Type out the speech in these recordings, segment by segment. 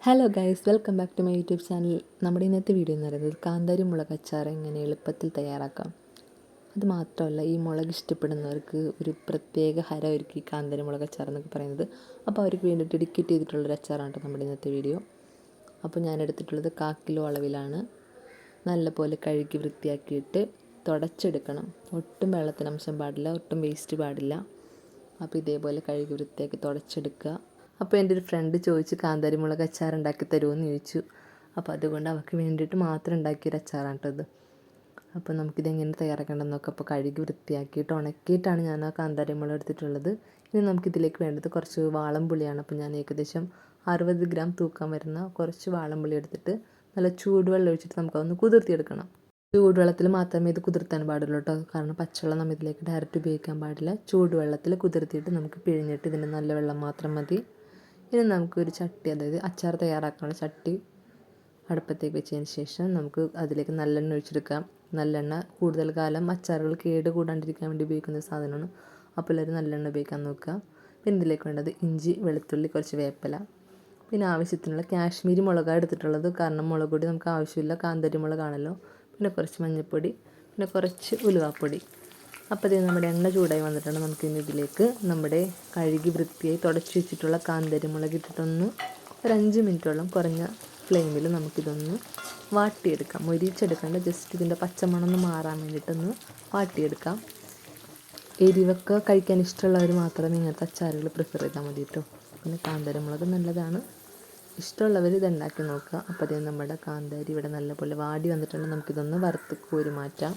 Hello guys, welcome back to my YouTube channel. നമ്മുടെ ഇന്നത്തെ video എന്ന് പറയുന്നത് കാന്താരി മുളക് അച്ചാർ എങ്ങനെ എളുപ്പത്തിൽ തയ്യാറാക്കാം. അത് മാത്രമല്ല, ഈ മുളക് ഇഷ്ടപ്പെടുന്നവർക്ക് ഒരു പ്രത്യേക ഹരം ഒരുക്കി കാന്താരി മുളക് അച്ചാർ എന്നൊക്കെ പറയുന്നത്. അപ്പോൾ അവർക്ക് വേണ്ടിയിട്ട് ഡെഡിക്കേറ്റ് ചെയ്തിട്ടുള്ളൊരു അച്ചാറാണ് കേട്ടോ നമ്മുടെ ഇന്നത്തെ വീഡിയോ. അപ്പോൾ ഞാൻ എടുത്തിട്ടുള്ളത് 1/4 കിലോ അളവിലാണ്. നല്ലപോലെ കഴുകി വൃത്തിയാക്കിയിട്ട് തുടച്ചെടുക്കണം. ഒട്ടും വെള്ളത്തിന് അംശം പാടില്ല, ഒട്ടും വേസ്റ്റ് പാടില്ല. അപ്പോൾ ഇതേപോലെ കഴുകി വൃത്തിയാക്കി തുടച്ചെടുക്കുക. അപ്പോൾ എൻ്റെ ഒരു ഫ്രണ്ട് ചോദിച്ചു കാന്താരി മുളക് അച്ചാർ ഉണ്ടാക്കി തരുമോയെന്ന് ചോദിച്ചു. അപ്പോൾ അതുകൊണ്ട് അവൾക്ക് വേണ്ടിയിട്ട് മാത്രം ഉണ്ടാക്കിയൊരു അച്ചാറാണ് കേട്ടത്. അപ്പോൾ നമുക്കിതെങ്ങനെ തയ്യാറാക്കേണ്ടതെന്നൊക്കെ അപ്പോൾ കഴുകി വൃത്തിയാക്കിയിട്ട് ഉണക്കിയിട്ടാണ് ഞാൻ ആ കാന്താരി മുളക് എടുത്തിട്ടുള്ളത്. ഇനി നമുക്കിതിലേക്ക് വേണ്ടത് കുറച്ച് വാളംപുളിയാണ്. അപ്പോൾ ഞാൻ ഏകദേശം 60 ഗ്രാം തൂക്കം വരുന്ന കുറച്ച് വാളംപുളി എടുത്തിട്ട് നല്ല ചൂടുവെള്ളം ഒഴിച്ചിട്ട് നമുക്കതൊന്ന് കുതിർത്തിയെടുക്കണം. ചൂടുവെള്ളത്തിൽ മാത്രമേ ഇത് കുതിർത്താൻ പാടുള്ളൂ കേട്ടോ, കാരണം പച്ചവെള്ളം നമ്മൾ ഇതിലേക്ക് ഡയറക്റ്റ് ഉപയോഗിക്കാൻ പാടില്ല. ചൂടുവെള്ളത്തിൽ കുതിർത്തിയിട്ട് നമുക്ക് പിഴിഞ്ഞിട്ട് ഇതിൻ്റെ നല്ല വെള്ളം മാത്രം മതി. ഇനി നമുക്കൊരു ചട്ടി, അതായത് അച്ചാർ തയ്യാറാക്കാനുള്ള ചട്ടി അടുപ്പത്തേക്ക് വെച്ചതിന് ശേഷം നമുക്ക് അതിലേക്ക് നല്ലെണ്ണ ഒഴിച്ചെടുക്കാം. നല്ലെണ്ണ കൂടുതൽ കാലം അച്ചാറുകൾ കേട് കൂടാണ്ടിരിക്കാൻ വേണ്ടി ഉപയോഗിക്കുന്ന സാധനമാണ്. അപ്പോൾ എല്ലാവരും നല്ലെണ്ണ ഉപയോഗിക്കാൻ നോക്കുക. പിന്നെ ഇതിലേക്ക് വേണ്ടത് ഇഞ്ചി, വെളുത്തുള്ളി, കുറച്ച് വേപ്പില, പിന്നെ ആവശ്യത്തിനുള്ള കാശ്മീരി മുളകാണ് എടുത്തിട്ടുള്ളത്. കാരണം മുളക് പൊടി നമുക്ക് ആവശ്യമില്ല, കാന്താരി മുളകാണല്ലോ. പിന്നെ കുറച്ച് മഞ്ഞൾപ്പൊടി, പിന്നെ കുറച്ച് ഉലുവാപ്പൊടി. അപ്പോൾ ഇത് നമ്മുടെ എണ്ണ ചൂടായി വന്നിട്ടുണ്ട്. നമുക്കിനി ഇതിലേക്ക് നമ്മുടെ കഴുകി വൃത്തിയായി തുടച്ച് വെച്ചിട്ടുള്ള കാന്താരി മുളക് ഇട്ടിട്ടൊന്ന് ഒരു 5 മിനിറ്റോളം കുറഞ്ഞ ഫ്ലെയിമിൽ നമുക്കിതൊന്ന് വാട്ടിയെടുക്കാം. മൊരിച്ചെടുക്കേണ്ട, ജസ്റ്റ് ഇതിൻ്റെ പച്ചമണം ഒന്ന് മാറാൻ വേണ്ടിയിട്ടൊന്ന് വാട്ടിയെടുക്കാം. എരിവൊക്കെ കഴിക്കാൻ ഇഷ്ടമുള്ളവർ മാത്രമേ ഇങ്ങനത്തെ അച്ചാറുകൾ പ്രിഫർ ചെയ്താൽ മതി കേട്ടോ. പിന്നെ കാന്താരി മുളക് നല്ലതാണ്, ഇഷ്ടമുള്ളവർ ഇതുണ്ടാക്കി നോക്കുക. അപ്പോൾ അതേ നമ്മുടെ കാന്താരി ഇവിടെ നല്ലപോലെ വാടി വന്നിട്ടുണ്ട്. നമുക്കിതൊന്ന് വറുത്ത് കോരി മാറ്റാം.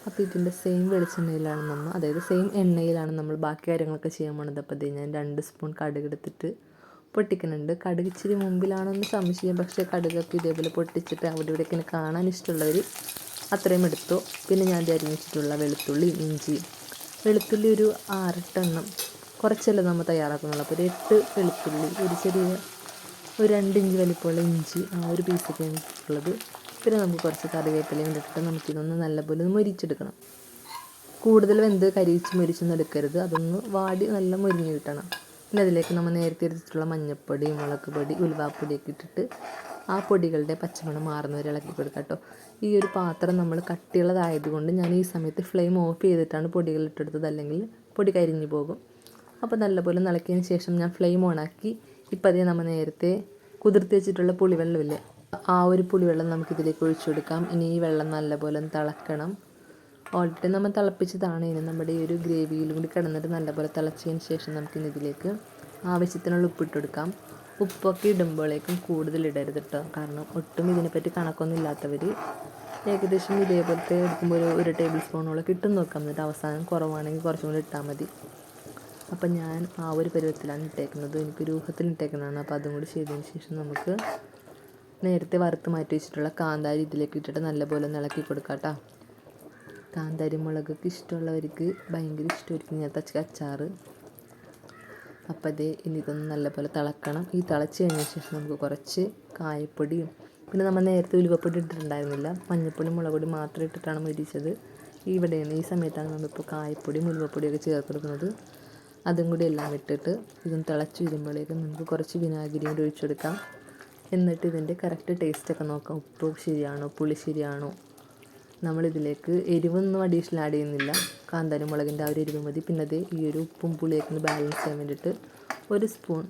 അപ്പോൾ ഇതിൻ്റെ സെയിം വെളിച്ചെണ്ണയിലാണ് അതായത് സെയിം എണ്ണയിലാണ് നമ്മൾ ബാക്കി കാര്യങ്ങളൊക്കെ ചെയ്യാൻ പോണത്. അപ്പോൾ അതേ ഞാൻ 2 സ്പൂൺ കടുക് എടുത്തിട്ട് പൊട്ടിക്കുന്നുണ്ട്. കടുക് ഇച്ചിരി മുമ്പിലാണെന്ന് സംശയം, പക്ഷേ കടുകൊക്കെ ഇതേപോലെ പൊട്ടിച്ചിട്ട് അവിടെ ഇവിടെയൊക്കെ കാണാൻ ഇഷ്ടമുള്ളവർ അത്രയും എടുത്തു. പിന്നെ ഞാൻ അരിഞ്ഞിട്ടുള്ള വെളുത്തുള്ളി, ഇഞ്ചി, വെളുത്തുള്ളി ഒരു 6-8 എണ്ണം, കുറച്ചല്ലേ നമ്മൾ തയ്യാറാക്കുന്നുള്ളൂ. അപ്പോൾ ഒരു 8 വെളുത്തുള്ളി, ഒരു 2 ഇഞ്ച് വലിപ്പമുള്ള ഇഞ്ചി, ആ ഒരു പീസൊക്കെ ഉള്ളത്. പിന്നെ നമുക്ക് കുറച്ച് കറിവേപ്പിലയും ഇട്ടിട്ട് നമുക്കിതൊന്ന് നല്ലപോലെ മൊരിച്ചെടുക്കണം. കൂടുതൽ വെന്ത് കരിയിച്ച് മൊരിച്ചൊന്നും എടുക്കരുത്, അതൊന്ന് വാടി നല്ല മൊരിഞ്ഞ് കിട്ടണം. പിന്നെ അതിലേക്ക് നമ്മൾ നേരത്തെ എടുത്തിട്ടുള്ള മഞ്ഞൾപ്പൊടി, മുളക് പൊടി, ഉലുവാപ്പൊടിയൊക്കെ ഇട്ടിട്ട് ആ പൊടികളുടെ പച്ചമണം മാറുന്നവരെ ഇളക്കി കൊടുക്കാം കേട്ടോ. ഈ ഒരു പാത്രം നമ്മൾ കട്ടിയുള്ളതായതുകൊണ്ട് ഞാൻ ഈ സമയത്ത് ഫ്ലെയിം ഓഫ് ചെയ്തിട്ടാണ് പൊടികൾ ഇട്ടെടുത്തത്, അല്ലെങ്കിൽ പൊടി കരിഞ്ഞു പോകും. അപ്പോൾ നല്ലപോലെ ഇളക്കിയതിന് ശേഷം ഞാൻ ഫ്ലെയിം ഓണാക്കി. ഇപ്പം അതേ നമ്മൾ നേരത്തെ കുതിർത്തി വെച്ചിട്ടുള്ള പുളിവെള്ളമില്ലേ, ആ ഒരു പുളിവെള്ളം നമുക്കിതിലേക്ക് ഒഴിച്ചു കൊടുക്കാം. ഇനി ഈ വെള്ളം നല്ലപോലെ തിളക്കണം. ഓൾറെഡി നമ്മൾ തിളപ്പിച്ചതാണ്. ഇനി നമ്മുടെ ഈ ഒരു ഗ്രേവിയിലും കൂടി കിടന്നിട്ട് നല്ലപോലെ തിളച്ചതിന് ശേഷം നമുക്കിനി ഇതിലേക്ക് ആവശ്യത്തിനുള്ള ഉപ്പിട്ട് കൊടുക്കാം. ഉപ്പൊക്കെ ഇടുമ്പോഴേക്കും കൂടുതൽ ഇടരുത് കേട്ടോ, കാരണം ഒട്ടും ഇതിനെപ്പറ്റി കണക്കൊന്നും ഇല്ലാത്തവർ ഏകദേശം ഇതേപോലത്തെ എടുക്കുമ്പോൾ ഒരു ടേബിൾ സ്പൂണോളം കിട്ടും നോക്കാം. എന്നിട്ട് അവസാനം കുറവാണെങ്കിൽ കുറച്ചും കൂടി ഇട്ടാൽ മതി. അപ്പം ഞാൻ ആ ഒരു പരുവത്തിലാണ് ഇട്ടേക്കുന്നത്, എനിക്ക് രൂപത്തിൽ ഇട്ടേക്കുന്നതാണ്. അപ്പോൾ അതും കൂടി ചെയ്തതിന് ശേഷം നമുക്ക് നേരത്തെ വറുത്ത് മാറ്റി വെച്ചിട്ടുള്ള കാന്താരി ഇതിലേക്ക് ഇട്ടിട്ട് നല്ലപോലെ ഇളക്കി കൊടുക്കാം കേട്ടോ. കാന്താരി മുളകൊക്കെ ഇഷ്ടമുള്ളവർക്ക് ഭയങ്കര ഇഷ്ടമായിരിക്കും ഇങ്ങനത്തെ അച്ചാർ. അപ്പോൾ അതേ ഇനി ഇതൊന്ന് നല്ലപോലെ തിളക്കണം. ഈ തിളച്ച് കഴിഞ്ഞ ശേഷം നമുക്ക് കുറച്ച് കായപ്പൊടിയും, പിന്നെ നമ്മൾ നേരത്തെ ഉലുവപ്പൊടി ഇട്ടിട്ടുണ്ടായിരുന്നില്ല, മഞ്ഞൾപ്പൊടി, മുളക് പൊടി മാത്രം ഇട്ടിട്ടാണ് മൊരിച്ചത്. ഇവിടെയാണ് ഈ സമയത്താണ് നമ്മളിപ്പോൾ കായപ്പൊടിയും ഉലുവപ്പൊടിയൊക്കെ ചേർത്ത് കൊടുക്കുന്നത്. അതും കൂടി എല്ലാം ഇട്ടിട്ട് ഇതൊന്ന് തിളച്ച് വരുമ്പോഴേക്കും നമുക്ക് കുറച്ച് വിനാഗിരി കൂടി ഒഴിച്ചു കൊടുക്കാം. എന്നിട്ട് ഇതിൻ്റെ കറക്റ്റ് ടേസ്റ്റൊക്കെ നോക്കാം, ഉപ്പ് ശരിയാണോ, പുളി ശരിയാണോ. നമ്മളിതിലേക്ക് എരിവൊന്നും അഡീഷണൽ ആഡ് ചെയ്യുന്നില്ല, കാന്താരി മുളകിൻ്റെ ആ ഒരു എരിവ് മതി. പിന്നെ അത് ഈ ഒരു ഉപ്പും പുളിയൊക്കെ ഒന്ന് ബാലൻസ് ചെയ്യാൻ വേണ്ടിയിട്ട് 1 സ്പൂൺ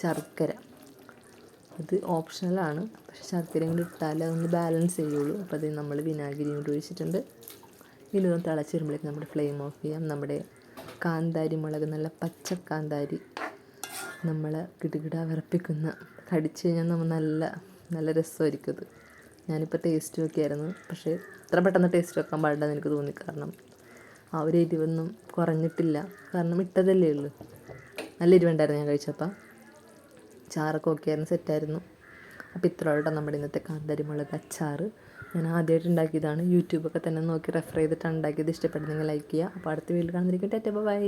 ശർക്കര, അത് ഓപ്ഷണലാണ്, പക്ഷേ ശർക്കരയും കൂടി ഇട്ടാൽ അതൊന്ന് ബാലൻസ് ചെയ്യുള്ളൂ. അപ്പോൾ അത് നമ്മൾ വിനാഗിരിയും കൂടി ഒഴിച്ചിട്ടുണ്ട്. ഇനി ഒന്ന് തിളച്ച് വരുമ്പോഴേക്കും നമ്മുടെ ഫ്ലെയിം ഓഫ് ചെയ്യാം. നമ്മുടെ കാന്താരി മുളക്, നല്ല പച്ച കാന്താരി, നമ്മളെ കിടുകിട വിറപ്പിക്കുന്ന, കടിച്ചു കഴിഞ്ഞാൽ നമ്മൾ നല്ല രസമായിരിക്കും അത്. ഞാനിപ്പോൾ ടേസ്റ്റ് നോക്കിയായിരുന്നു, പക്ഷേ ഇത്ര പെട്ടെന്ന് ടേസ്റ്റ് വെക്കാൻ പാടില്ലെന്ന് എനിക്ക് തോന്നി. കാരണം ആ ഒരു എരിവൊന്നും കുറഞ്ഞിട്ടില്ല, കാരണം ഇട്ടതല്ലേ ഉള്ളൂ. നല്ല എരിവുണ്ടായിരുന്നു ഞാൻ കഴിച്ചപ്പോൾ. ചാറൊക്കെ ഓക്കെയായിരുന്നു, സെറ്റായിരുന്നു. അപ്പോൾ ഇത്രയോടെ നമ്മുടെ ഇന്നത്തെ കാന്താരി മുളക് അച്ചാർ. ഞാൻ ആദ്യമായിട്ട് ഉണ്ടാക്കിയതാണ്, യൂട്യൂബൊക്കെ തന്നെ നോക്കി റെഫർ ചെയ്തിട്ടാണ് ഉണ്ടാക്കിയത്. ഇഷ്ടപ്പെടുന്നെങ്കിൽ ലൈക്ക് ചെയ്യുക. അപ്പോൾ അടുത്ത വീഡിയോയിൽ കാണുന്നതിരിക്കട്ടെ. ബൈ.